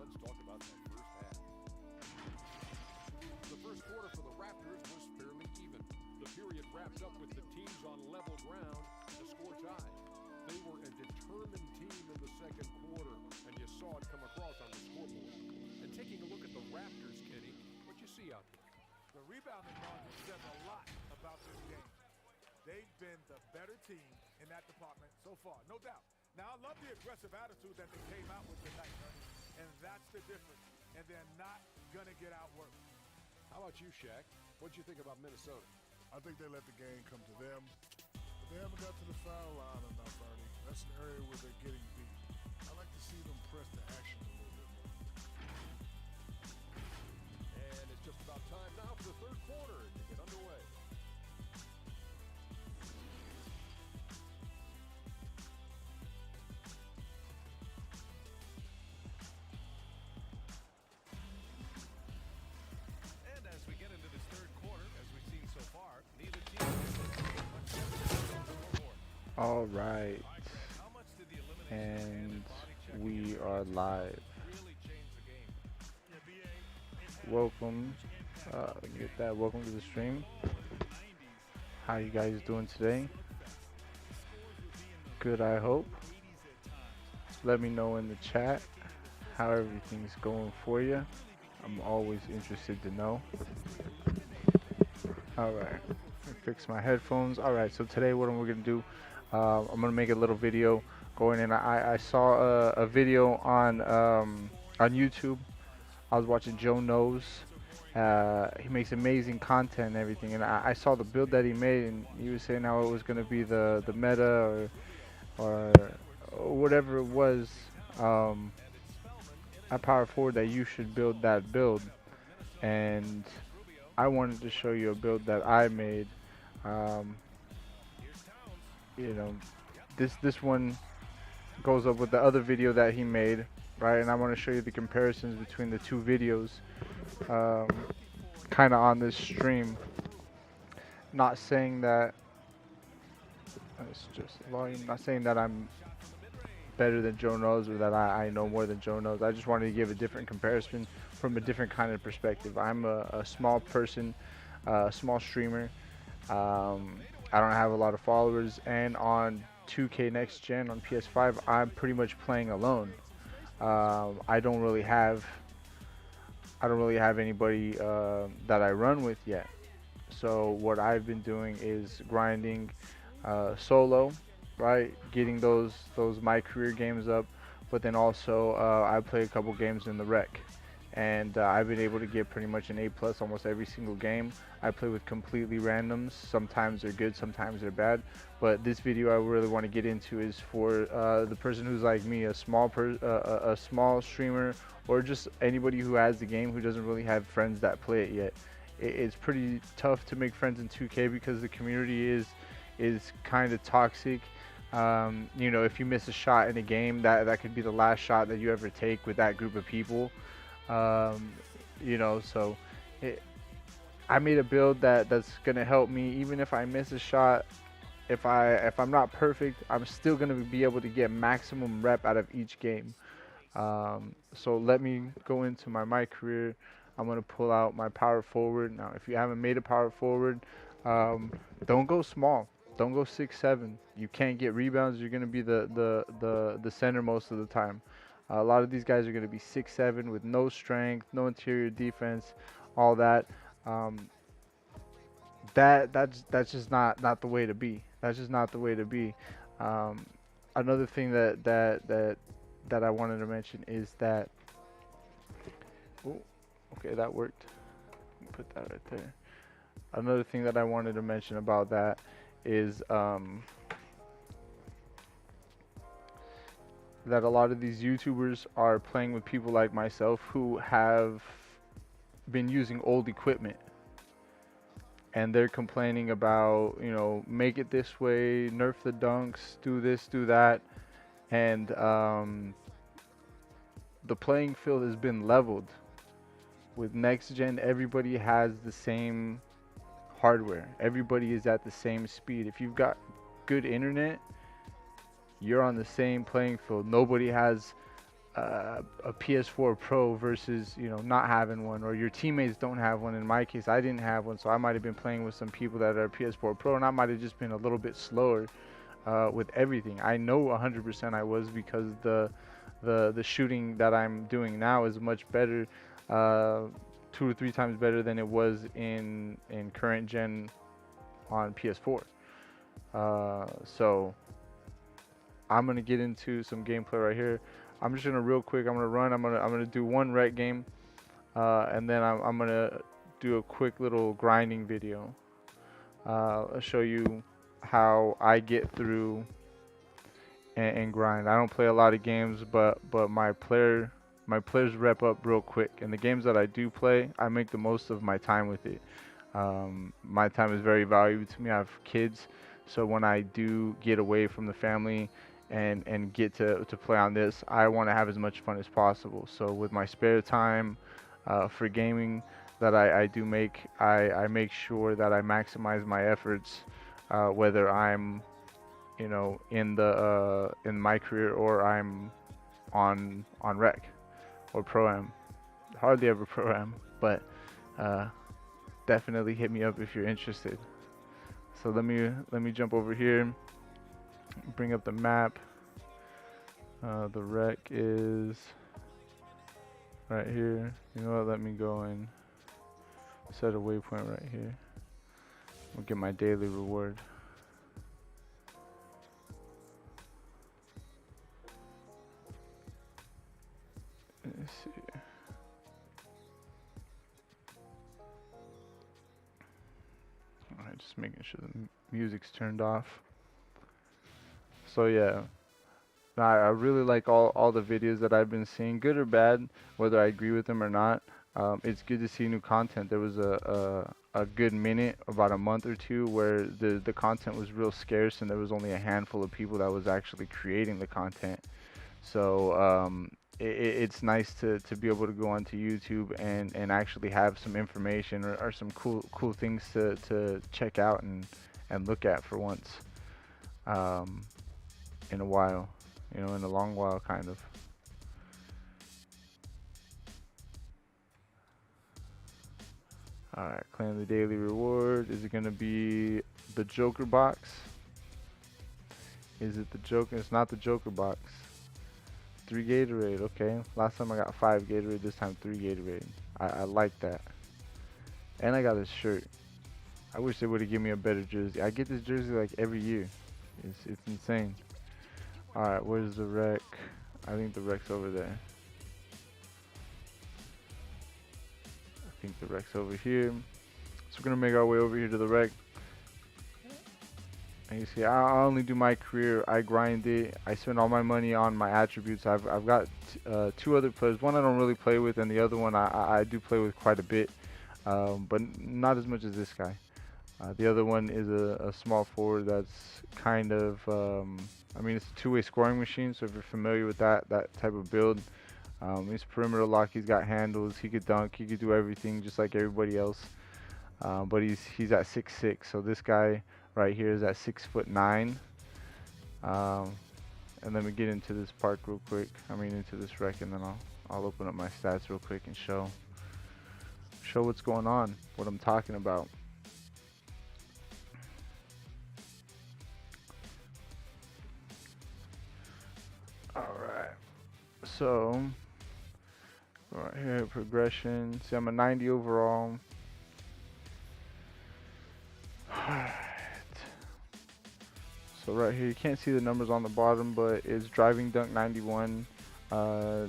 let's talk about that first half. The first quarter for the Raptors was fairly even. The period wrapped up with the teams on level ground, the score tied. They were a determined team in the second quarter, and you saw it come across on the scoreboard. And taking a look at the Raptors, Kenny, what you see out there? The rebounding margin says a lot about this game. They've been the better team in that department so far, no doubt. Now, I love the aggressive attitude that they came out with tonight, Ernie, and that's the difference. And they're not going to get outworked. How about you, Shaq? What'd you think about Minnesota? I think they let the game come to them, but they haven't got to the foul line enough, Ernie. That's an area where they're getting beat. I like to see them press the action a little bit more. And it's just about time now for the third quarter to get underway. And as we get into this third quarter, as we've seen so far, neither team is looking much different on the scoreboard. All right, How much did the elimination and body check we are live. really change the game? Welcome, get that. Welcome to the stream. How you guys doing today? Good, I hope. Let me know in the chat how everything's going for you. I'm always interested to know. All right, fix my headphones. All right, so today what we're gonna do, I'm gonna make a little video going in. I saw a video on YouTube. I was watching Joe Knows. He makes amazing content and everything, and I saw the build that he made, and he was saying how it was gonna be the meta or whatever it was. At power forward that you should build that build, and I wanted to show you a build that I made. You know, this one goes up with the other video that he made, right? And I want to show you the comparisons between the two videos, kind of on this stream. Not saying that it's just volume. Not saying that I'm better than Joe Knows or that I know more than Joe Knows. I just wanted to give a different comparison from a different kind of perspective. I'm a small person, a small streamer. I don't have a lot of followers, and on 2K Next Gen on PS5, I'm pretty much playing alone. I don't really have anybody that I run with yet. So what I've been doing is grinding solo, right? Getting those my career games up, but then also I play a couple games in the rec, and I've been able to get pretty much an A+ almost every single game. I play with completely randoms. Sometimes they're good, sometimes they're bad. But this video I really want to get into is for the person who's like me, a small streamer, or just anybody who has the game who doesn't really have friends that play it yet. It's pretty tough to make friends in 2K because the community is kind of toxic. You know, if you miss a shot in a game, that could be the last shot that you ever take with that group of people. You know, so I made a build that's gonna help me even if I miss a shot. If I'm not perfect, I'm still gonna be able to get maximum rep out of each game. So let me go into my career. I'm gonna pull out my power forward. Now, if you haven't made a power forward, don't go small. Don't go 6'7". You can't get rebounds. You're gonna be the center most of the time. A lot of these guys are gonna be 6'7" with no strength, no interior defense, all that. That's just not the way to be. That's just not the way to be. Another thing that I wanted to mention is that. Oh, okay, that worked. Put that right there. Another thing that I wanted to mention about that is that a lot of these YouTubers are playing with people like myself who have been using old equipment, and they're complaining about, you know, make it this way, nerf the dunks, do this, do that, and the playing field has been leveled. With next gen, everybody has the same hardware. Everybody is at the same speed. If you've got good internet, you're on the same playing field. Nobody has a PS4 Pro versus not having one, or your teammates don't have one. In my case, I didn't have one, so I might have been playing with some people that are PS4 Pro, and I might have just been a little bit slower with everything. I know 100% I was, because the shooting that I'm doing now is much better, 2 or 3 times better than it was in current gen on PS4. So I'm gonna get into some gameplay right here. I'm just gonna real quick. I'm gonna run. I'm gonna do one rec game, and then I'm gonna do a quick little grinding video. I'll show you how I get through and grind. I don't play a lot of games, but my players rep up real quick. And the games that I do play, I make the most of my time with it. My time is very valuable to me. I have kids, so when I do get away from the family and get to play on this, I want to have as much fun as possible. So with my spare time for gaming that I do make, I make sure that I maximize my efforts, whether I'm in my career, or I'm on rec or pro am. Hardly ever pro am, but definitely hit me up if you're interested. So let me jump over here, bring up the map. The rec is right here. You know what? Let me go and set a waypoint right here. We'll get my daily reward. Let's see. Alright, just making sure the music's turned off. So yeah, I really like all the videos that I've been seeing, good or bad, whether I agree with them or not. It's good to see new content. There was a good minute, about a month or two, where the content was real scarce, and there was only a handful of people that was actually creating the content. So it's nice to be able to go onto YouTube and actually have some information, or some cool things to check out and look at for once, in a while, in a long while, kind of. Alright, claim the daily reward. Is it gonna be the Joker box? Is it the Joker? It's not the Joker box. 3 Gatorade, okay. Last time I got 5 Gatorade, this time 3 Gatorade. I like that. And I got this shirt. I wish they would have given me a better jersey. I get this jersey like every year. It's insane. Alright, where's the rec? I think the rec's over there. I think the rec's over here. So we're gonna make our way over here to the rec. And you see, I only do my career. I grind it. I spend all my money on my attributes. I've got 2 other players. One I don't really play with, and the other one I do play with quite a bit, but not as much as this guy. The other one is a small forward that's kind of, I mean, it's a 2-way scoring machine. So if you're familiar with that type of build, he's perimeter lock. He's got handles. He could dunk. He could do everything just like everybody else. But he's at 6'6". So this guy right here is at 6'9". And let me get into this park real quick. I mean, into this rec, and then I'll open up my stats real quick and show what's going on, what I'm talking about. Alright, so right here, progression. See, I'm a 90 overall. Alright, so right here, you can't see the numbers on the bottom, but it's driving dunk 91,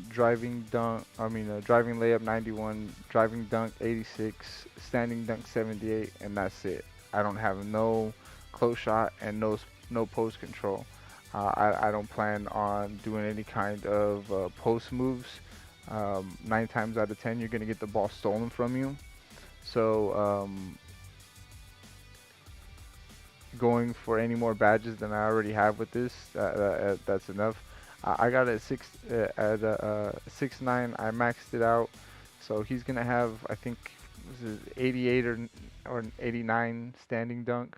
driving layup 91, driving dunk 86, standing dunk 78, and that's it. I don't have no close shot and no post control. I don't plan on doing any kind of post moves. 9 times out of 10, you're going to get the ball stolen from you. So going for any more badges than I already have with this, that's enough. I got it at 6'9". I maxed it out, so he's gonna have, I think, 88 or 89 standing dunk.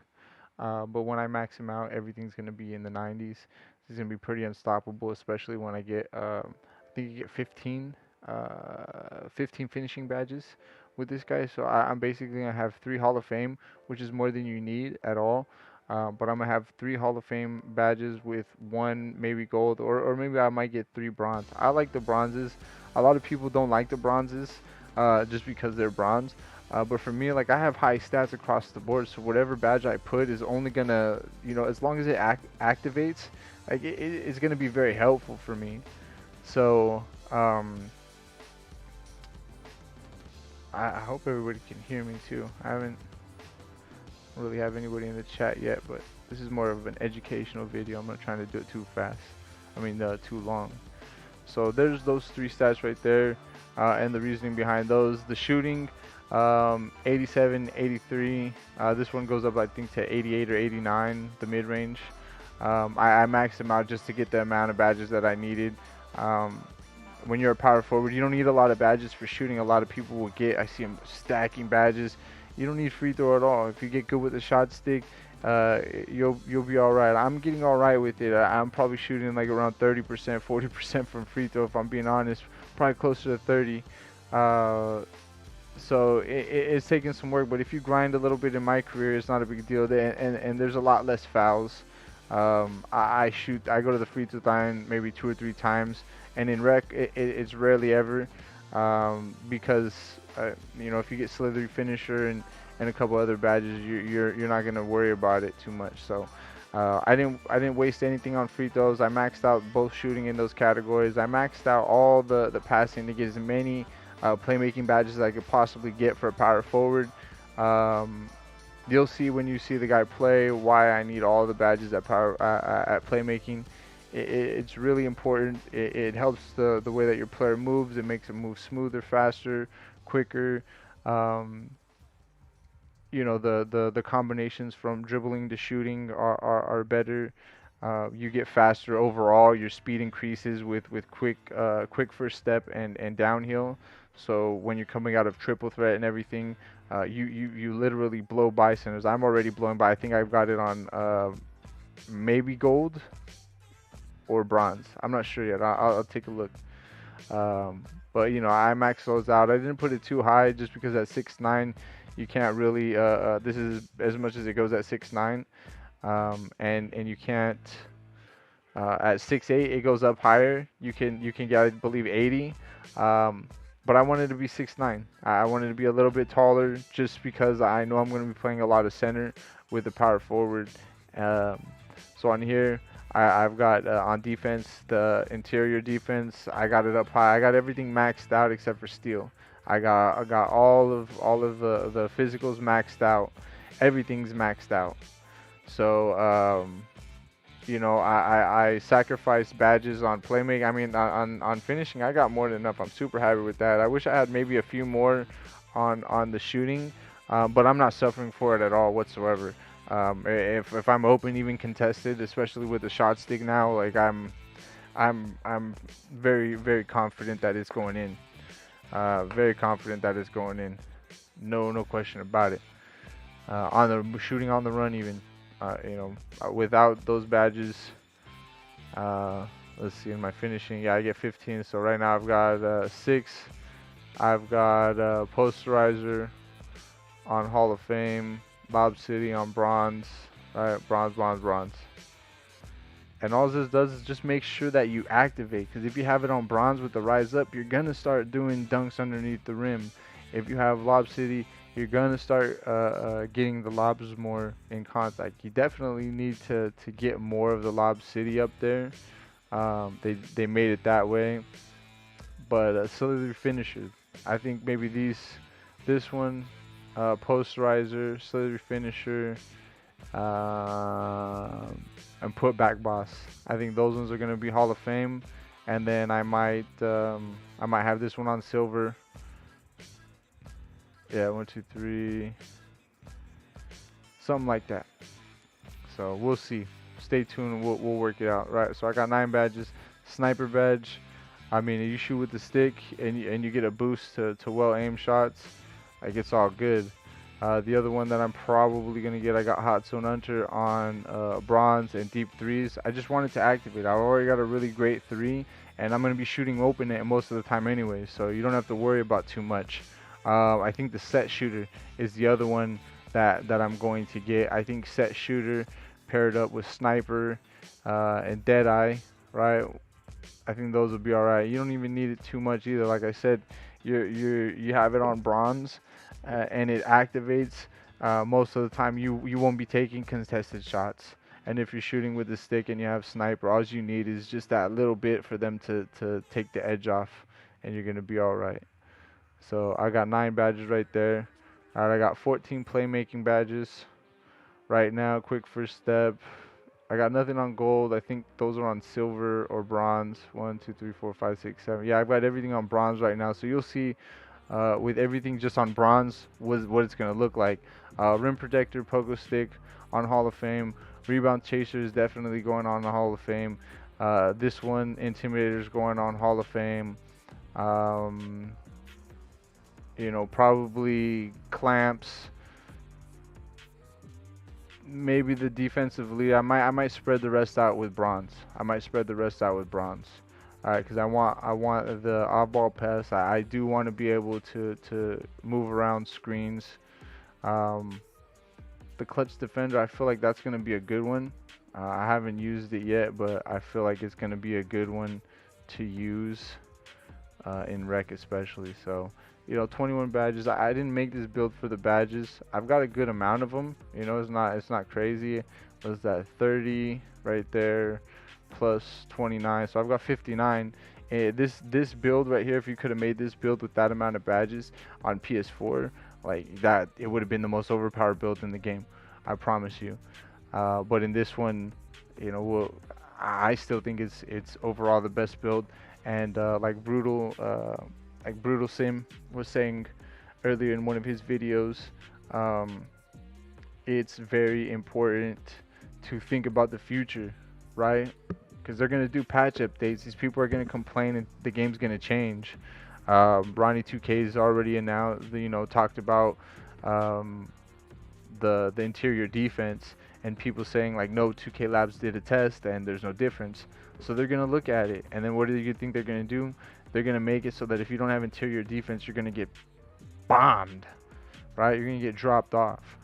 But when I max him out, everything's gonna be in the 90s. He's gonna be pretty unstoppable, especially when I get I think you get 15 finishing badges with this guy. So I'm basically gonna have 3 Hall of Fame, which is more than you need at all. But I'm gonna have 3 Hall of Fame badges with 1 maybe gold, or maybe I might get 3 bronze. I like the bronzes. A lot of people don't like the bronzes, just because they're bronze. But for me, like I have high stats across the board, so whatever badge I put is only gonna, as long as it activates, like it's gonna be very helpful for me. So I hope everybody can hear me too. I haven't really have anybody in the chat yet, but this is more of an educational video. I'm not trying to do it too fast. I mean, too long. So there's those 3 stats right there, and the reasoning behind those. The shooting, 87, 83. This one goes up, I think, to 88 or 89, the mid-range. I maxed them out just to get the amount of badges that I needed. When you're a power forward, you don't need a lot of badges for shooting. A lot of people will get, I see them stacking badges. You don't need free throw at all. If you get good with the shot stick, you'll be all right. I'm getting all right with it. I'm probably shooting like around 30%, 40% from free throw, if I'm being honest. Probably closer to 30. So it's taking some work, but if you grind a little bit in my career, it's not a big deal. And there's a lot less fouls. I go to the free throw line maybe 2 or 3 times, and in rec it's rarely ever, because if you get slithery finisher and a couple other badges, you're not gonna worry about it too much. So I didn't waste anything on free throws. I maxed out both shooting in those categories. I maxed out all the passing to get as many playmaking badges as I could possibly get for a power forward. You'll see when you see the guy play why I need all the badges at playmaking. It's really important. It helps the way that your player moves. It makes it move smoother, faster, quicker. The combinations from dribbling to shooting are better. You get faster overall. Your speed increases with quick first step and downhill. So when you're coming out of triple threat and everything, you literally blow by centers. I'm already blowing by. I think I've got it on maybe gold or bronze. I'm not sure yet. I'll take a look. But I maxed those out. I didn't put it too high just because at 6'9", you can't really. This is as much as it goes at 6'9", and you can't. At 6'8", it goes up higher. You can get, I believe, 80. But I wanted to be 6'9". I wanted to be a little bit taller just because I know I'm going to be playing a lot of center with the power forward. So on here, I've got on defense, the interior defense. I got it up high. I got everything maxed out except for steal. I got all of the physicals maxed out. Everything's maxed out. So I sacrificed badges on playmaking. I mean, on finishing, I got more than enough. I'm super happy with that. I wish I had maybe a few more on the shooting, but I'm not suffering for it at all whatsoever. If I'm open, even contested, especially with the shot stick now, like I'm very, very confident that it's going in. Very confident that it's going in. No question about it. On the shooting on the run, even. Without those badges, let's see, in my finishing, I get 15. So right now I've got 6. I've got posterizer on Hall of Fame, Lob City on bronze, right? Bronze. And all this does is just make sure that you activate, because if you have it on bronze with the rise up, you're gonna start doing dunks underneath the rim. If you have Lob City, you're gonna start getting the lobs more in contact. You definitely need to get more of the Lob City up there. They made it that way, but slithery finisher. I think maybe this one, posterizer, slithery finisher, and put back boss. I think those ones are gonna be Hall of Fame, and then I might have this one on silver. Yeah, 1, 2, 3, something like that. So we'll see. Stay tuned and we'll work it out. Right. So I got 9 badges. Sniper badge. I mean, you shoot with the stick and you get a boost to well aimed shots. Like, it's all good. The other one that I'm probably going to get, I got Hot Zone Hunter on bronze and deep threes. I just wanted to activate. I already got a really great 3, and I'm going to be shooting open it most of the time anyway, so you don't have to worry about too much. I think the set shooter is the other one that I'm going to get. I think set shooter paired up with sniper and Deadeye, right? I think those will be all right. You don't even need it too much either. Like I said, you have it on bronze, and it activates. Most of the time, you won't be taking contested shots. And if you're shooting with the stick and you have sniper, all you need is just that little bit for them to take the edge off, and you're gonna be all right. So I got 9 badges right there. All right, I got 14 playmaking badges right now. Quick first step. I got nothing on gold. I think those are on silver or bronze. 1, 2, 3, 4, 5, 6, 7. Yeah, I've got everything on bronze right now. So you'll see with everything just on bronze what it's going to look like. Rim protector, pogo stick on Hall of Fame. Rebound chaser is definitely going on the Hall of Fame. This one, intimidator, is going on Hall of Fame. You know, probably clamps. Maybe the defensive lead. I might spread the rest out with bronze. Alright, because I want the off-ball pass. I do want to be able to move around screens. The clutch defender, I feel like that's going to be a good one. I haven't used it yet, but I feel like it's going to be a good one to use in rec especially. So, you know, 21 badges. I didn't make this build for the badges. I've got a good amount of them. You know, it's not crazy. Was that 30 right there plus 29? So I've got 59. This build right here, if you could have made this build with that amount of badges on PS4, like that, it would have been the most overpowered build in the game. I promise you. But in this one, you know, I still think it's overall the best build. And like Brutal Sim was saying earlier in one of his videos, it's very important to think about the future, right? Because they're going to do patch updates. These people are going to complain and the game's going to change. Ronnie 2K has already announced, you know, talked about the interior defense, and people saying like, no, 2K Labs did a test and there's no difference. So they're going to look at it, and then what do you think they're going to do? They're going to make it so that if you don't have interior defense, you're going to get bombed, right? You're going to get dropped off.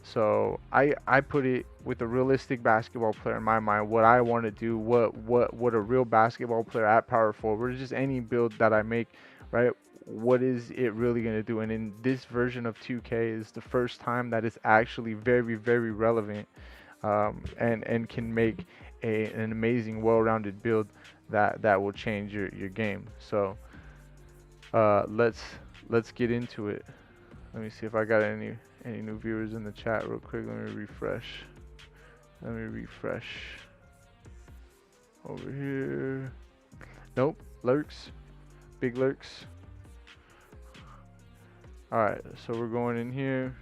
So I put it with a realistic basketball player in my mind, what I want to do, what a real basketball player at power forward, just any build that I make, right? What is it really going to do? And in this version of 2K is the first time that it's actually very, very relevant, and can make an amazing, well-rounded build that will change your game. So let's get into it. Let me see if I got any new viewers in the chat real quick. Let me refresh over here. Nope, lurks, big lurks. All right, so we're going in here.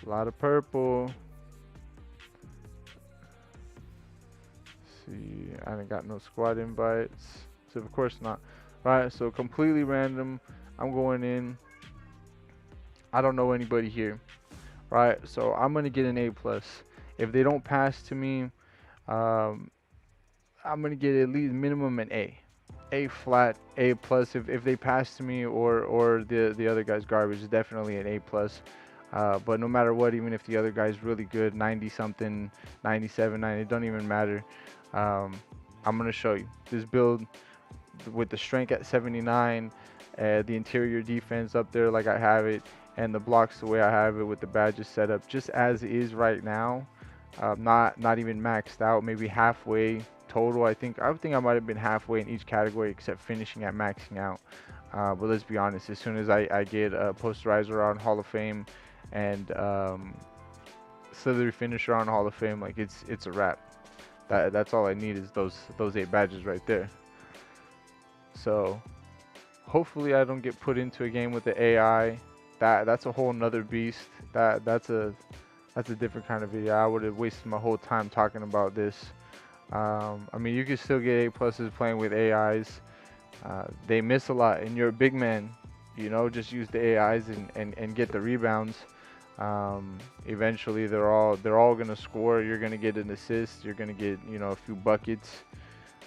A lot of purple. See, I haven't got no squad invites, so of course not. All right, so completely random. I'm going in. I don't know anybody here, right? So I'm gonna get an A+. If they don't pass to me, I'm gonna get at least minimum an A flat, A+. If they pass to me or the other guy's garbage, is definitely an A+. But no matter what, even if the other guy's really good, 90 something, 97, 90, it don't even matter. I'm gonna show you this build with the strength at 79, the interior defense up there like I have it, and the blocks the way I have it with the badges set up just as is right now. Not even maxed out, maybe halfway total. I think I might have been halfway in each category except finishing at maxing out. But let's be honest, as soon as I get a posterizer on Hall of Fame and slithery finisher on Hall of Fame, like it's a wrap. That's all I need is those 8 badges right there. So hopefully I don't get put into a game with the AI. That's a whole nother beast. That's a different kind of video. I would have wasted my whole time talking about this. I mean, you can still get A+ playing with AIs. They miss a lot, and you're a big man. You know, just use the AIs and get the rebounds. Eventually, they're all gonna score. You're gonna get an assist. You're gonna get, you know, a few buckets.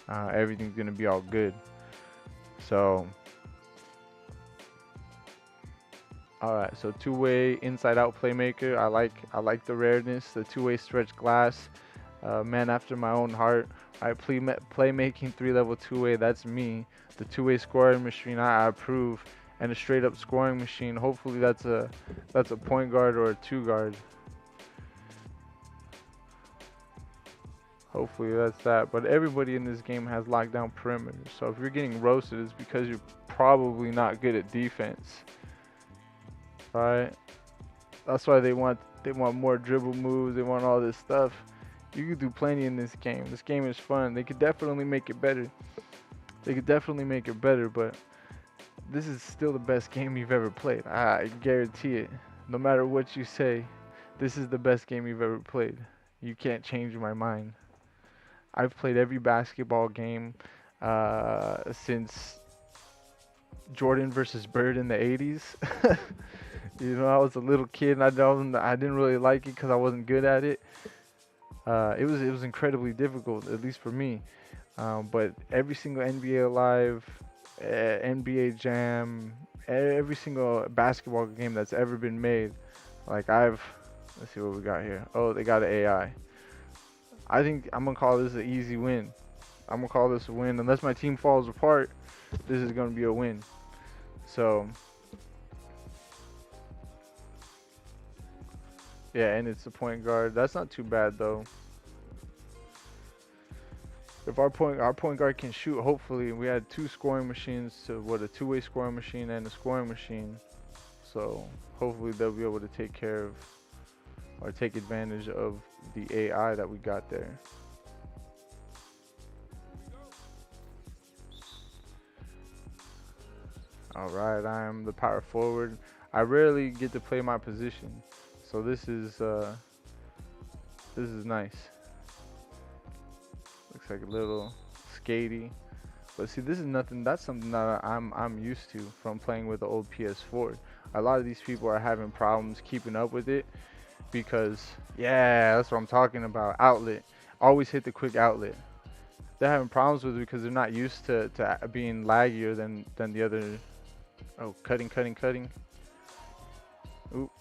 Everything's gonna be all good. So, all right. So two-way inside-out playmaker. I like the rareness. The two-way stretch glass. Man after my own heart. I playmaking 3-level two-way. That's me. The two-way scoring machine. I approve. And a straight-up scoring machine. Hopefully that's a point guard or a two guard. Hopefully that's that. But everybody in this game has lockdown perimeters. So if you're getting roasted, it's because you're probably not good at defense. Alright? That's why they want more dribble moves. They want all this stuff. You can do plenty in this game. This game is fun. They could definitely make it better. But this is still the best game you've ever played. I guarantee it. No matter what you say, this is the best game you've ever played. You can't change my mind. I've played every basketball game since Jordan versus Bird in the 80s. You know, I was a little kid and I didn't really like it because I wasn't good at it. It was incredibly difficult, at least for me. But every single NBA Live, NBA Jam, every single basketball game that's ever been made, like let's see what we got here. Oh, they got an AI. I think I'm gonna call this an easy win. I'm gonna call this a win. Unless my team falls apart, this is gonna be a win. So, yeah, and it's a point guard. That's not too bad though. If our point guard can shoot, hopefully we had two scoring machines to a two-way scoring machine and a scoring machine. So hopefully they'll be able to take care of or take advantage of the AI that we got there. All right, I am the power forward. I rarely get to play my position, so this is nice. Looks like a little skatey, but see, this is nothing. That's something that I'm used to from playing with the old PS4. A lot of these people are having problems keeping up with it because, yeah, that's what I'm talking about. Outlet, always hit the quick outlet. They're having problems with it because they're not used to being laggier than the other. Oh, cutting. Oop.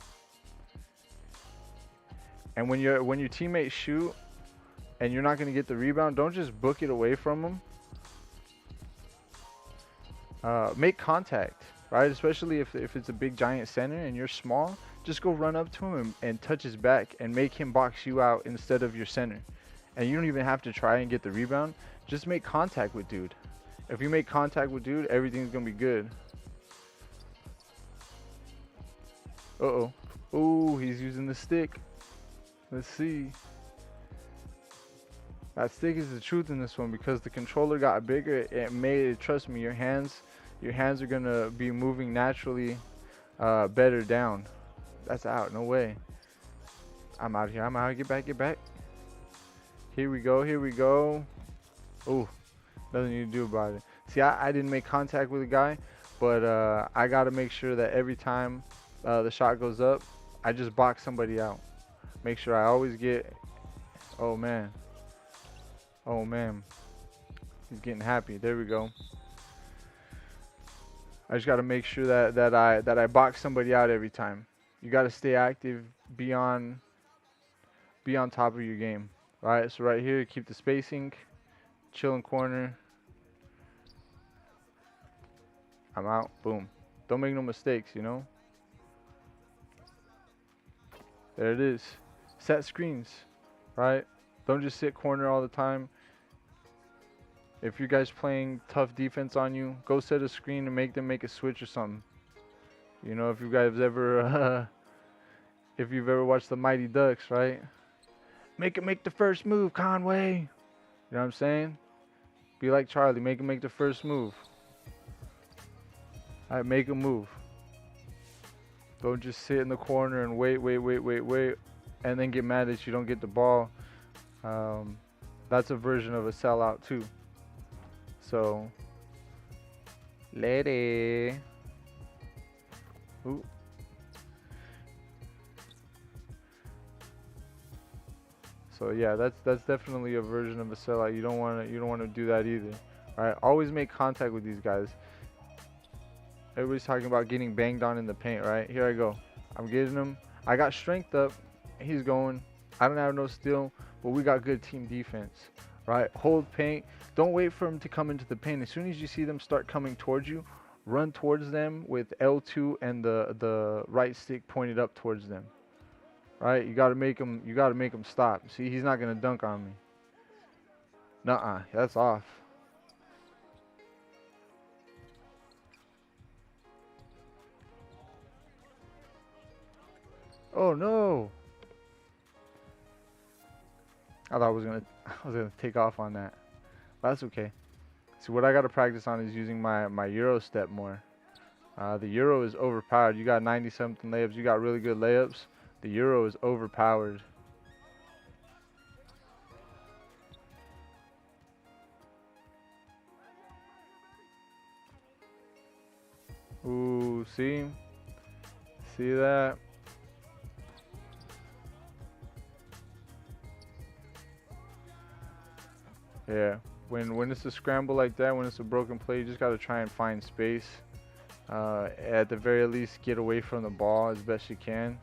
And when your teammates shoot and you're not going to get the rebound, don't just book it away from them. Make contact, right? Especially if it's a big giant center and you're small, just go run up to him and touch his back and make him box you out instead of your center. And you don't even have to try and get the rebound. Just make contact with dude. If you make contact with dude, everything's going to be good. Uh-oh. Ooh, he's using the stick. Let's see. That stick is the truth in this one because the controller got bigger. It made it, trust me, your hands are gonna be moving naturally better down. That's out. No way. I'm out here. Get back. Here we go. Ooh, nothing you can do about it. See, I didn't make contact with the guy, but I gotta make sure that every time the shot goes up, I just box somebody out. Make sure I always get. Oh man. He's getting happy. There we go. I just gotta make sure that I box somebody out every time. You gotta stay active, be on top of your game. Alright, so right here, keep the spacing, chill in corner. I'm out. Boom. Don't make no mistakes, you know. There it is. Set screens, right? Don't just sit corner all the time. If you guys playing tough defense on you, go set a screen and make them make a switch or something. You know, if you guys ever, if you've ever watched the Mighty Ducks, right? Make the first move, Conway. You know what I'm saying? Be like Charlie, make him make the first move. All right, make a move. Don't just sit in the corner and wait, and then get mad that you don't get the ball. That's a version of a sellout too. So, lady. Ooh. So yeah, that's definitely a version of a sellout. You don't wanna do that either. Alright, always make contact with these guys. Everybody's talking about getting banged on in the paint, right? Here I go. I'm getting him. I got strength up. He's going. I don't have no steal, but we got good team defense, right? Hold paint. Don't wait for them to come into the paint. As soon as you see them start coming towards you, run towards them with L2 and the right stick pointed up towards them. Right? You gotta make him stop. See, he's not gonna dunk on me. Nuh-uh. That's off. Oh no. I thought I was gonna take off on that. But that's okay. See, what I gotta practice on is using my Euro step more. The Euro is overpowered. You got 90 something layups. You got really good layups. The Euro is overpowered. Ooh, see? See that? Yeah. When it's a scramble like that, when it's a broken play, you just gotta try and find space. At the very least, get away from the ball as best you can.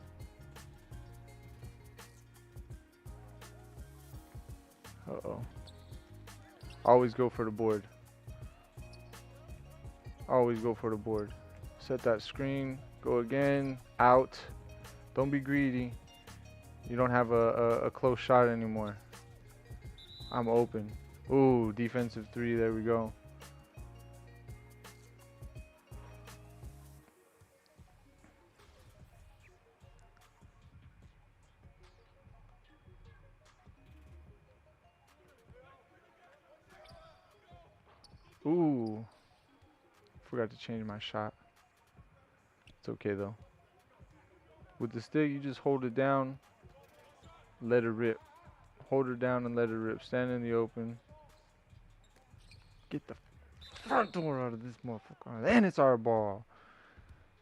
Uh-oh. Always go for the board. Always go for the board. Set that screen. Go again. Out. Don't be greedy. You don't have a close shot anymore. I'm open. Ooh, defensive 3. There we go. Ooh. Forgot to change my shot. It's okay though. With the stick, you just hold it down. Let it rip. Hold it down and let it rip. Stand in the open. Get the front door out of this motherfucker. And it's our ball.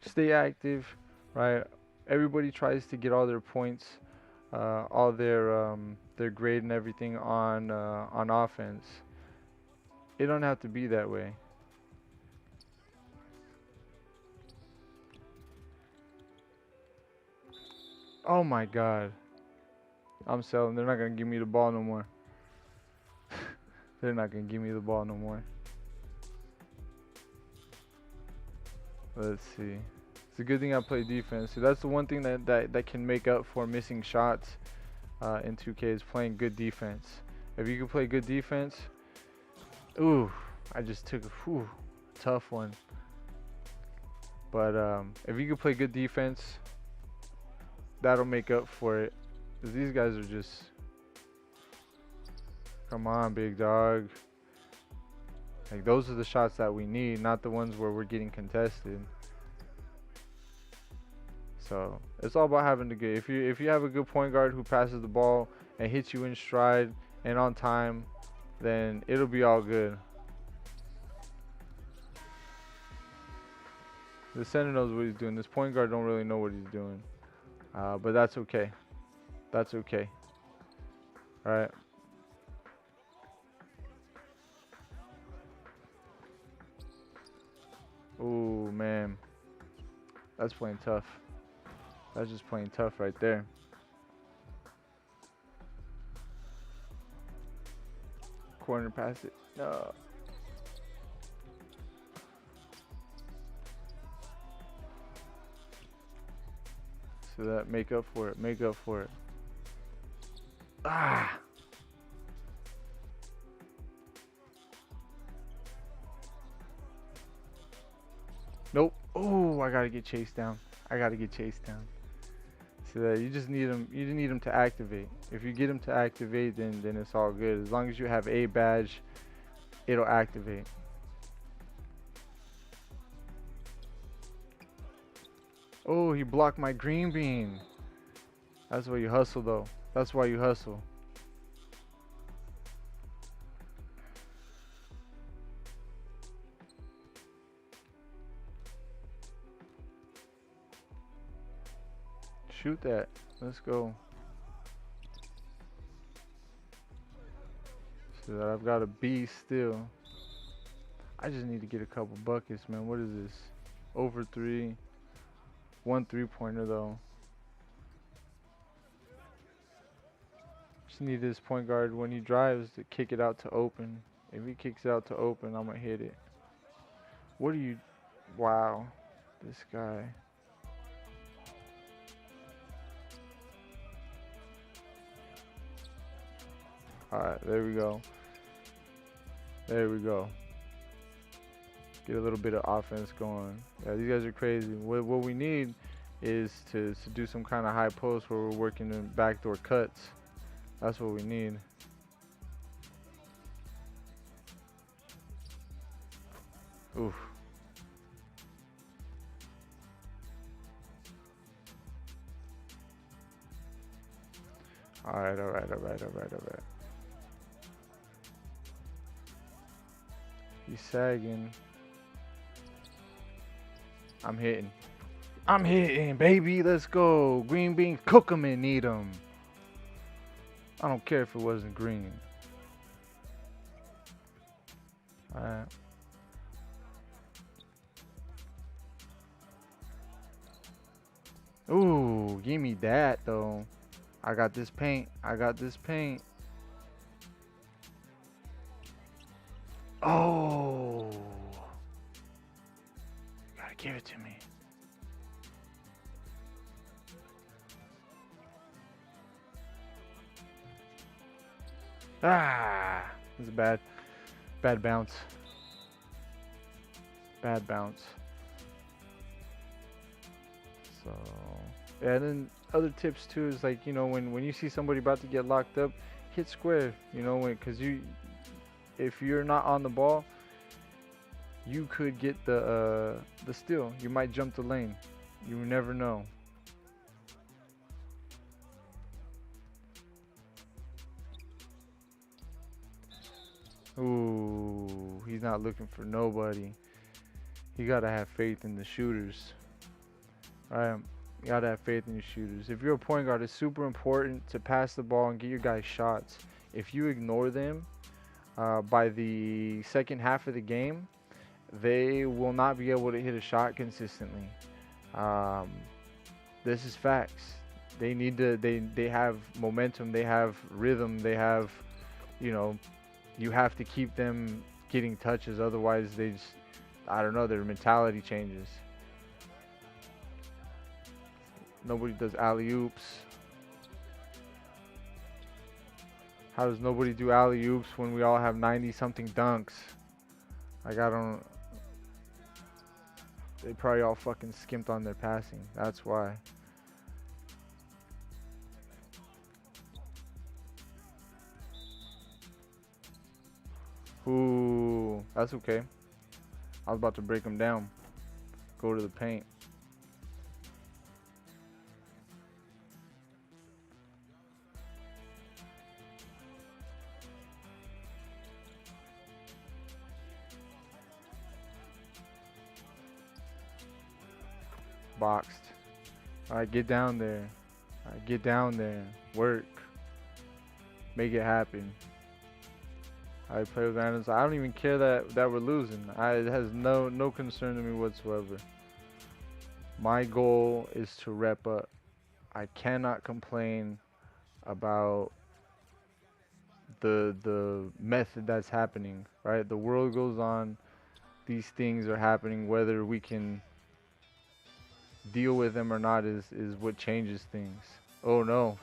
Stay active, right? Everybody tries to get all their points, all their grade and everything on offense. It don't have to be that way. Oh my god. I'm selling. They're not gonna give me the ball no more. They're not gonna give me the ball no more. Let's see. It's a good thing I play defense. See, that's the one thing that can make up for missing shots in 2K is playing good defense. If you can play good defense, ooh, I just took a tough one. But if you can play good defense, that'll make up for it. 'Cause these guys are just, come on, big dog. Like, those are the shots that we need, not the ones where we're getting contested. So it's all about having the good. If you have a good point guard who passes the ball and hits you in stride and on time, then it'll be all good. The center knows what he's doing. This point guard don't really know what he's doing, but that's okay. That's okay. All right. Ooh, man. That's playing tough. That's just playing tough right there. Corner pass it. No. So that make up for it. Make up for it. Ah. Nope. Oh, I gotta get chased down. I gotta get chased down. So that you just need him. You need him to activate. If you get him to activate, then it's all good. As long as you have a badge, it'll activate. Oh, he blocked my green bean. That's why you hustle, though. That's why you hustle. shoot that. Let's go. So that I've got a B still. I just need to get a couple buckets, man. What is this? Over 3. 1 3-pointer though. Just need this point guard when he drives to kick it out to open. If he kicks it out to open, I'm gonna hit it. What are you? Wow, this guy. All right, there we go. There we go. Get a little bit of offense going. Yeah, these guys are crazy. What we need is to do some kind of high post where we're working in backdoor cuts. That's what we need. Oof. All right. He's sagging. I'm hitting, baby. Let's go. Green beans, cook 'em and eat 'em. I don't care if it wasn't green. All right. Ooh, give me that though. I got this paint. Oh. You gotta give it to me. Ah. This is bad. Bad bounce. So, yeah, and then other tips too is like, you know, when you see somebody about to get locked up, hit square, you know, because if you're not on the ball, you could get the steal. You might jump the lane. You never know. Ooh, he's not looking for nobody. You gotta have faith in the shooters. Alright, you gotta have faith in your shooters. If you're a point guard, it's super important to pass the ball and get your guys shots. If you ignore them, by the second half of the game, they will not be able to hit a shot consistently. This is facts. They need to. They have momentum. They have rhythm. They have, you know, you have to keep them getting touches. Otherwise, they just, I don't know, their mentality changes. Nobody does alley-oops. How does nobody do alley-oops when we all have 90-something dunks? Like, I don't... They probably all fucking skimped on their passing. That's why. Ooh, that's okay. I was about to break them down. Go to the paint. Boxed. Alright, get down there. Alright, get down there. Work. Make it happen. I play with randoms. I don't even care that we're losing. It has no concern to me whatsoever. My goal is to rep up. I cannot complain about the method that's happening. Right? The world goes on. These things are happening. Whether we can deal with them or not is what changes things. Oh no.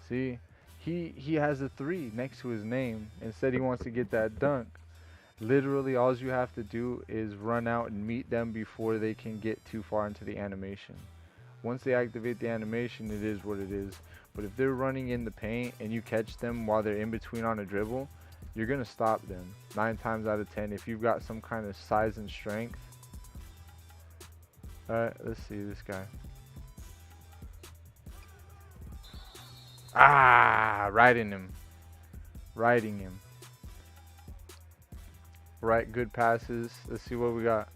See? He has a 3 next to his name and said he wants to get that dunk. Literally, all you have to do is run out and meet them before they can get too far into the animation. Once they activate the animation, it is what it is. But if they're running in the paint and you catch them while they're in between on a dribble, you're going to stop them 9 times out of 10 if you've got some kind of size and strength. Alright, let's see this guy. Ah, riding him. Right, good passes. Let's see what we got.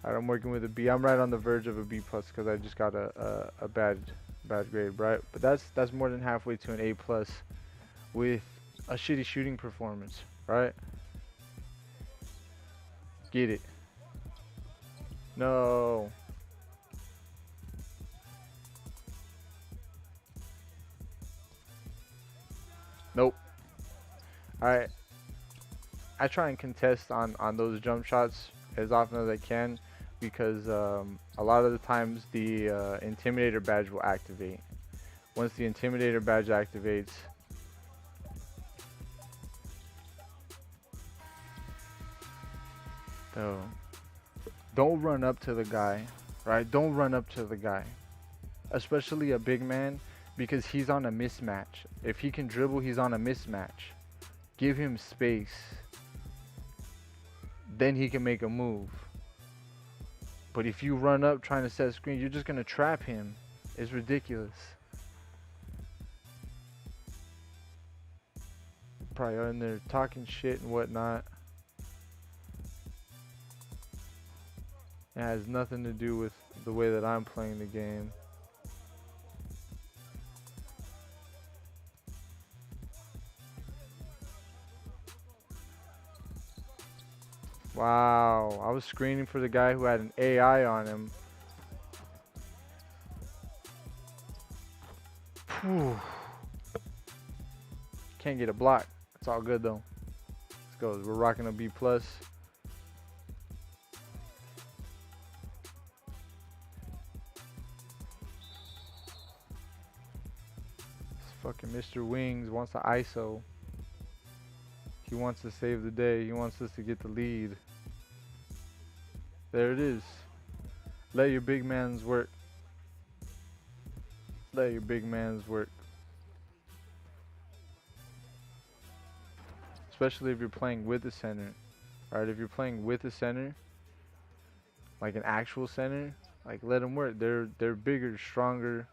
Alright, I'm working with a B. I'm right on the verge of a B plus because I just got a bad bad grade, right? But that's more than halfway to an A plus with a shitty shooting performance, right? Get it. No. Nope. Alright. I try and contest on those jump shots as often as I can because a lot of the times the Intimidator badge will activate. Once the Intimidator badge activates, though, don't run up to the guy, right? Don't run up to the guy, especially a big man, because he's on a mismatch. If he can dribble, he's on a mismatch. Give him space. Then he can make a move. But if you run up trying to set a screen, you're just going to trap him. It's ridiculous. Probably in there talking shit and whatnot. It has nothing to do with the way that I'm playing the game. Wow, I was screening for the guy who had an AI on him. Whew. Can't get a block. It's all good though. Let's go. We're rocking a B plus. Fucking Mr. Wings wants to ISO. He wants to save the day. He wants us to get the lead. There it is. Let your big man's work. Let your big man's work. Especially if you're playing with a center. Alright, if you're playing with a center, like an actual center, like let them work. They're bigger, stronger.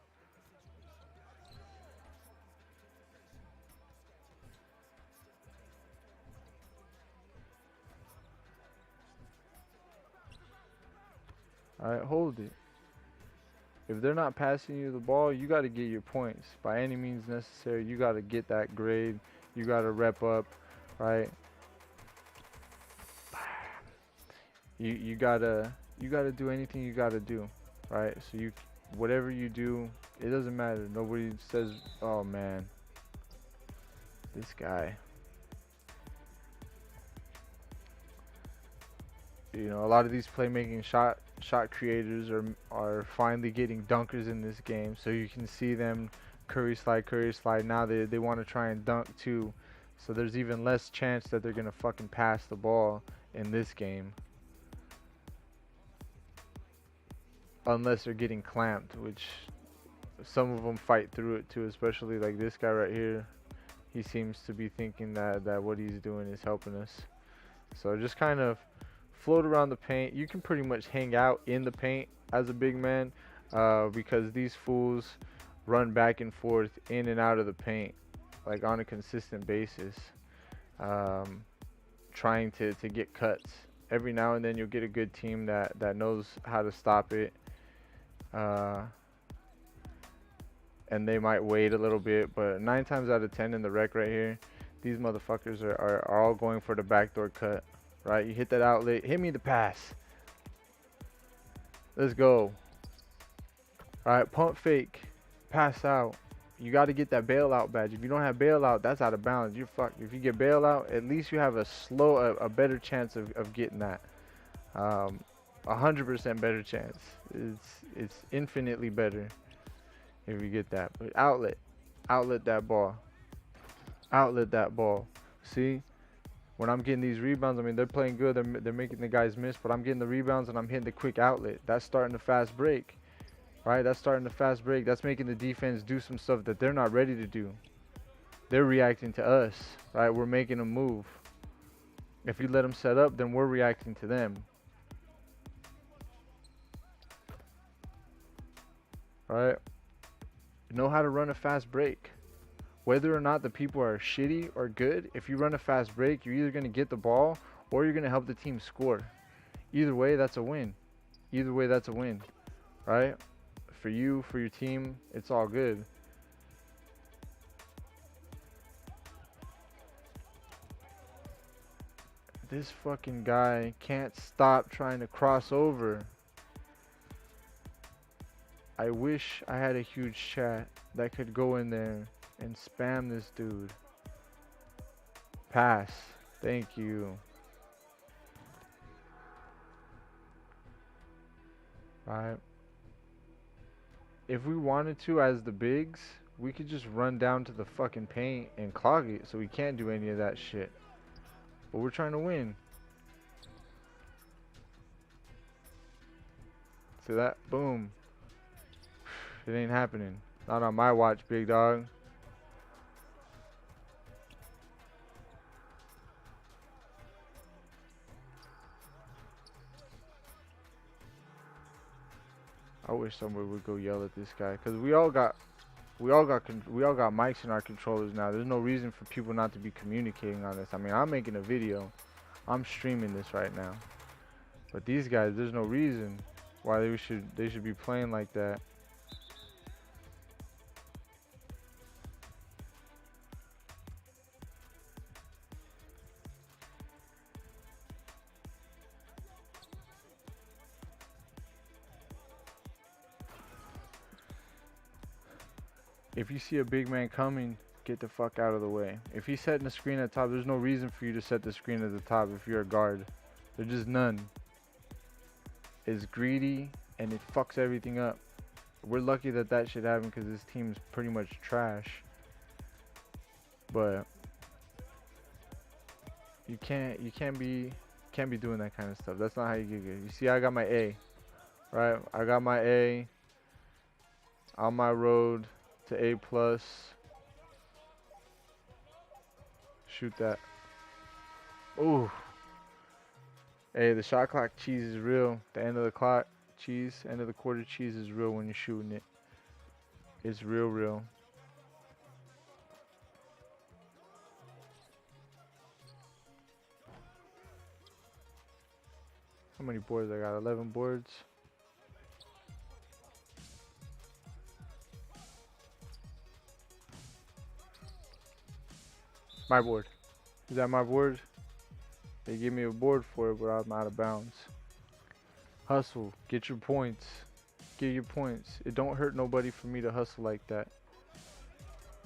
Alright, hold it. If they're not passing you the ball, you got to get your points. By any means necessary, you got to get that grade. You got to rep up, right? You gotta do anything you gotta do, right? So whatever you do, it doesn't matter. Nobody says, oh man, this guy. You know, a lot of these playmaking shot creators are finally getting dunkers in this game. So you can see them curry slide. Now they want to try and dunk too. So there's even less chance that they're gonna fucking pass the ball in this game. Unless they're getting clamped, which some of them fight through it too, especially like this guy right here. He seems to be thinking that what he's doing is helping us. So just kind of float around the paint. You can pretty much hang out in the paint as a big man because these fools run back and forth in and out of the paint like on a consistent basis, trying to get cuts. Every now and then you'll get a good team that knows how to stop it. And they might wait a little bit, but 9 times out of 10 in the rec right here, these motherfuckers are all going for the backdoor cut, right? You hit that outlet, hit me the pass. Let's go. All right, pump fake, pass out. You got to get that bailout badge. If you don't have bailout, that's out of bounds. You're fucked. If you get bailout, at least you have a better chance of getting that. 100% better chance. It's infinitely better if you get that. But outlet that ball. Outlet that ball. See, when I'm getting these rebounds, I mean they're playing good. They're making the guys miss, but I'm getting the rebounds and I'm hitting the quick outlet. That's starting the fast break, right? That's starting the fast break. That's making the defense do some stuff that they're not ready to do. They're reacting to us, right? We're making a move. If you let them set up, then we're reacting to them. Right? Know how to run a fast break. Whether or not the people are shitty or good, if you run a fast break, you're either going to get the ball or you're going to help the team score. Either way, that's a win. Either way, that's a win. Right? for you, for your team, it's all good. This fucking guy can't stop trying to cross over. I wish I had a huge chat that could go in there and spam this dude. Pass. Thank you. Right. If we wanted to, as the bigs, we could just run down to the fucking paint and clog it, so we can't do any of that shit. But we're trying to win. See that? Boom. It ain't happening. Not on my watch, big dog. I wish somebody would go yell at this guy, cause we all got mics in our controllers now. There's no reason for people not to be communicating on this. I mean, I'm making a video, I'm streaming this right now, but these guys, there's no reason why they should be playing like that. If you see a big man coming, get the fuck out of the way. If he's setting the screen at the top, there's no reason for you to set the screen at the top if you're a guard. There's just none. It's greedy and it fucks everything up. We're lucky that that shit happened because this team's pretty much trash. But you can't be doing that kind of stuff. That's not how you get good. You see, I got my A, right? I got my A on my road to A+. Shoot that. Ooh. Hey, the shot clock cheese is real. The end of the clock cheese, end of the quarter cheese is real when you're shooting it. It's real. How many boards I got? 11 boards. My board. Is that my board? They give me a board for it, but I'm out of bounds. Hustle. Get your points. Get your points. It don't hurt nobody for me to hustle like that.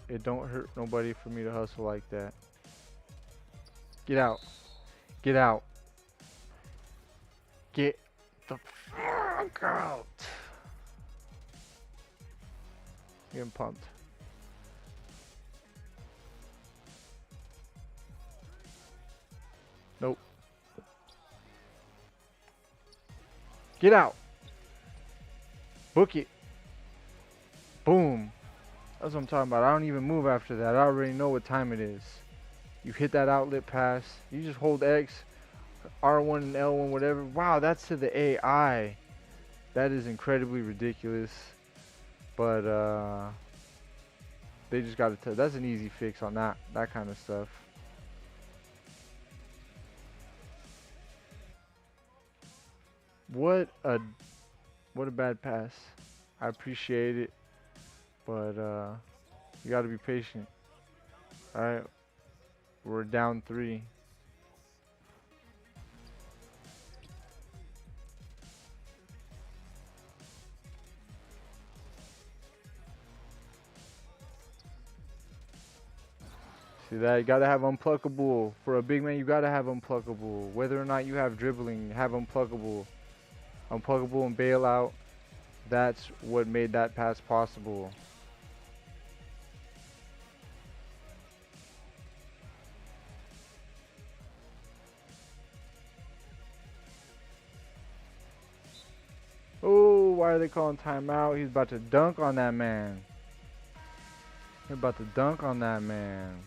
It don't hurt nobody for me to hustle like that. Get out. Get out. Get the fuck out. Getting pumped. Nope. Get out. Book it. Boom. That's what I'm talking about. I don't even move after that. I already know what time it is. You hit that outlet pass. You just hold X, R1 and L1, whatever. Wow, that's to the AI. That is incredibly ridiculous. But they just got to tell. That's an easy fix on that kind of stuff. What a bad pass. I appreciate it, but you got to be patient. All right, we're down 3. See that? You gotta have unpluckable. For a big man, you gotta have unpluckable. Whether or not you have dribbling, have unpluckable. Unpluckable and bailout. That's what made that pass possible. Oh, why are they calling timeout? He's about to dunk on that man. They're about to dunk on that man.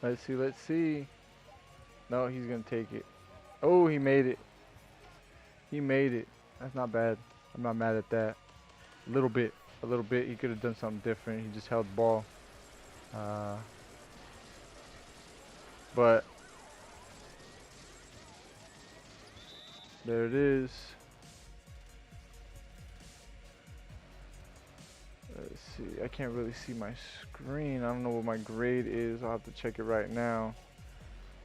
Let's see. No, he's gonna take it. Oh, he made it. He made it. That's not bad. I'm not mad at that. A little bit. He could have done something different. He just held the ball. But there it is. Let's see. I can't really see my screen. I don't know what my grade is. I'll have to check it right now.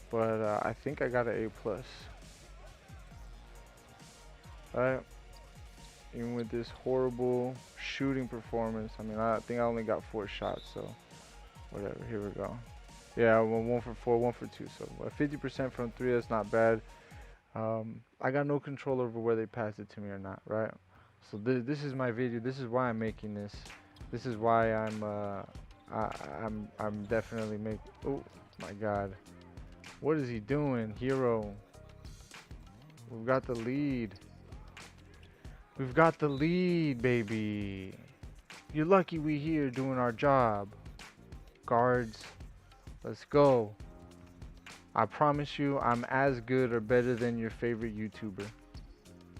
But I think I got an A plus. Alright. Even with this horrible shooting performance. I mean, I think I only got 4 shots, so whatever. Here we go. Yeah, 1 for 4, 1 for 2. So 50% from 3, that's not bad. I got no control over whether they pass it to me or not, right? So this is my video. This is why I'm making this. This is why I'm definitely making. Oh my God, what is he doing, hero? We've got the lead. We've got the lead, baby. You're lucky we here doing our job. Guards, let's go. I promise you, I'm as good or better than your favorite YouTuber.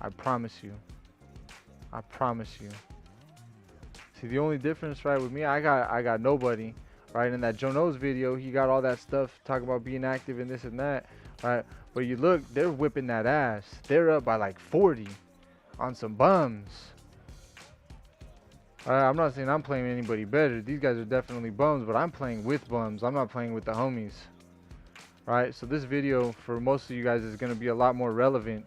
I promise you. I promise you. See, the only difference, right, with me, I got nobody, right? In that Joe Knows video, he got all that stuff talking about being active and this and that, right? But you look, they're whipping that ass. They're up by like 40 on some bums. I'm not saying I'm playing anybody better. These guys are definitely bums, but I'm playing with bums. I'm not playing with the homies. Right, so this video for most of you guys is going to be a lot more relevant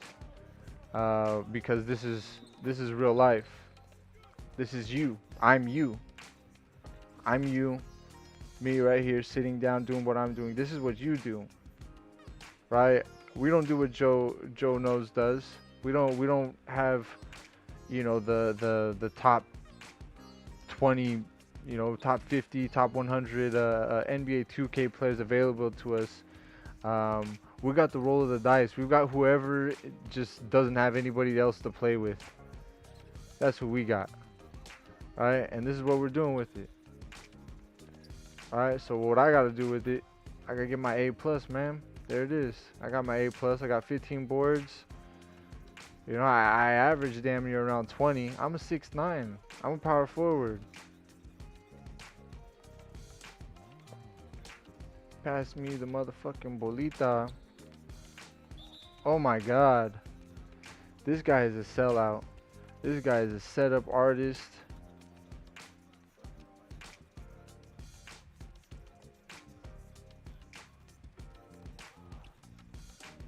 because this is real life. This is you. I'm you. I'm you. Me right here sitting down doing what I'm doing. This is what you do. Right? We don't do what Joe Knows does. We don't have, you know, the top 20, you know, top 50, top 100 NBA 2K players available to us. We got the roll of the dice. We've got whoever just doesn't have anybody else to play with. That's who we got. Alright, and this is what we're doing with it. Alright, so what I gotta do with it, I gotta get my A plus, man. There it is. I got my A plus. I got 15 boards. You know, I average damn near around 20. I'm a 6'9". I'm a power forward. Pass me the motherfucking bolita. Oh my God. This guy is a sellout. This guy is a setup artist.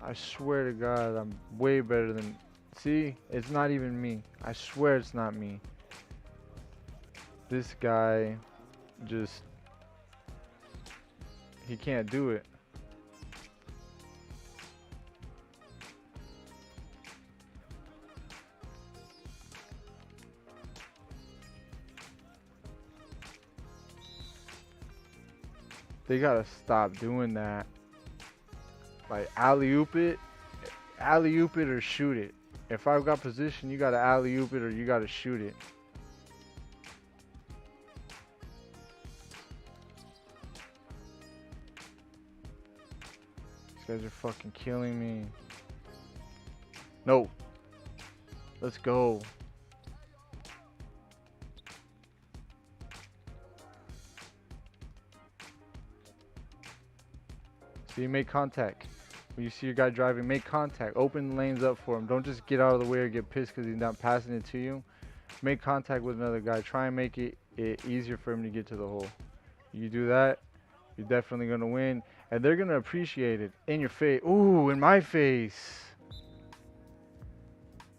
I swear to God, I'm way better than... See? It's not even me. I swear it's not me. This guy just... He can't do it. They gotta stop doing that. Like alley-oop it or shoot it. If I've got position, you gotta alley-oop it or you gotta shoot it. These guys are fucking killing me. No. Let's go. So you make contact. When you see your guy driving, make contact. Open the lanes up for him. Don't just get out of the way or get pissed because he's not passing it to you. Make contact with another guy. Try and make it easier for him to get to the hole. You do that, you're definitely going to win. And they're going to appreciate it. In your face. Ooh, in my face.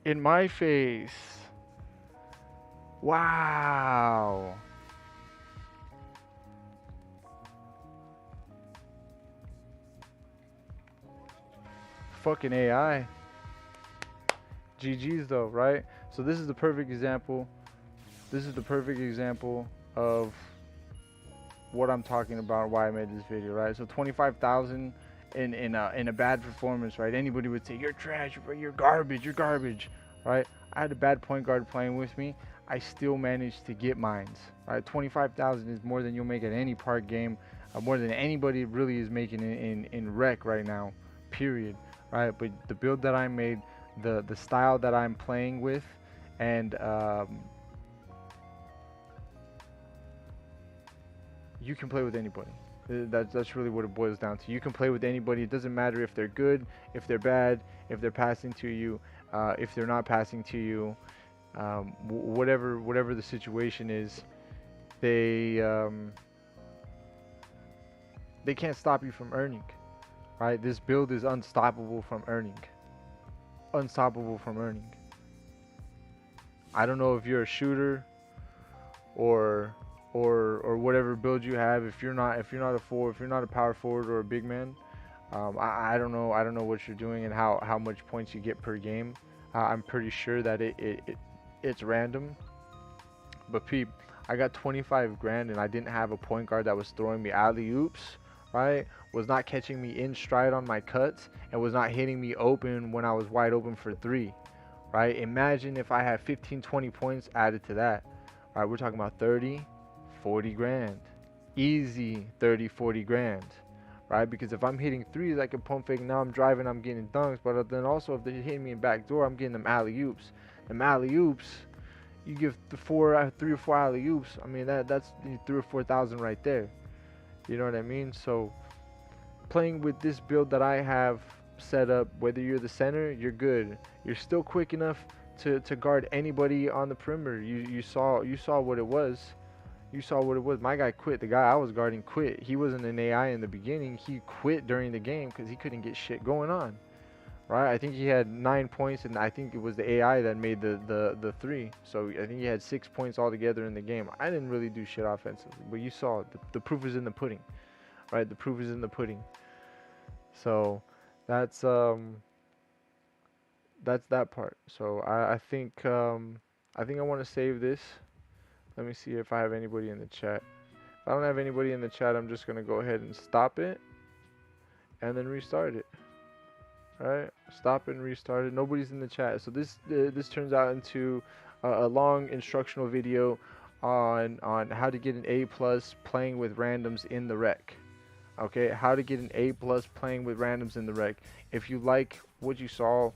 In my face. Wow. Fucking AI. GG's though, right? So this is the perfect example. This is the perfect example of what I'm talking about, why I made this video, right? So 25,000 in a bad performance, right? Anybody would say you're trash, you're garbage, right? I had a bad point guard playing with me. I still managed to get mines, right? 25,000 is more than you'll make at any park game, more than anybody really is making in rec right now, period. Right, but the build that I made, the style that I'm playing with, and you can play with anybody. That's really what it boils down to. You can play with anybody. It doesn't matter if they're good, if they're bad, if they're passing to you, if they're not passing to you. Whatever the situation is, they can't stop you from earning, right? This build is unstoppable from earning. Unstoppable from earning. I don't know if you're a shooter or whatever build you have. If you're not a forward, if you're not a power forward or a big man, I don't know what you're doing and how much points you get per game. I'm pretty sure that it's random. But peep, I got 25 grand and I didn't have a point guard that was throwing me alley oops, right? Was not catching me in stride on my cuts and was not hitting me open when I was wide open for three, right? Imagine if I had 15, 20 points added to that. All right, we're talking about 30, 40 grand. Easy 30, 40 grand, right? Because if I'm hitting threes, I can pump fake. Now I'm driving, I'm getting dunks. But then also if they're hitting me in back door, I'm getting them alley oops. Them alley oops, you give the 3 or 4 alley oops. I mean that's 3 or 4,000 right there. You know what I mean? So playing with this build that I have set up, whether you're the center, you're good. You're still quick enough to guard anybody on the perimeter. You saw what it was. You saw what it was. My guy quit. The guy I was guarding quit. He wasn't an AI in the beginning. He quit during the game because he couldn't get shit going on. Right? I think he had 9 points, and I think it was the AI that made the 3. So I think he had 6 points altogether in the game. I didn't really do shit offensively, but you saw the proof is in the pudding. Right? The proof is in the pudding. So that's that part. So I think I want to save this. Let me see if I have anybody in the chat. If I don't have anybody in the chat, I'm just gonna go ahead and stop it and then restart it. All right, stop and restart it. Nobody's in the chat, so this turns out into a long instructional video on how to get an A+ playing with randoms in the rec. Okay, how to get an A+ playing with randoms in the rec. If you like what you saw,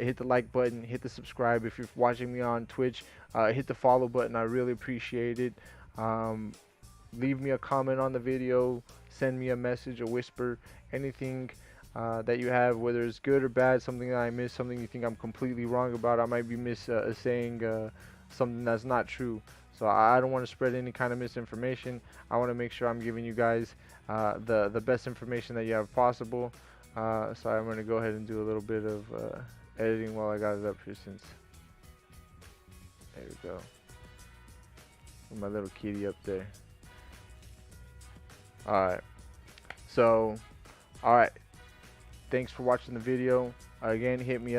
hit the like button, hit the subscribe. If you're watching me on Twitch, hit the follow button. I really appreciate it. Leave me a comment on the video, send me a message, a whisper, anything that you have, whether it's good or bad, something that I missed, something you think I'm completely wrong about. I might be saying something that's not true. So I don't want to spread any kind of misinformation. I want to make sure I'm giving you guys the best information that you have possible. So I'm going to go ahead and do a little bit of editing while I got it up here since. There we go. With my little kitty up there. Alright. So, alright. Thanks for watching the video. Again, hit me up.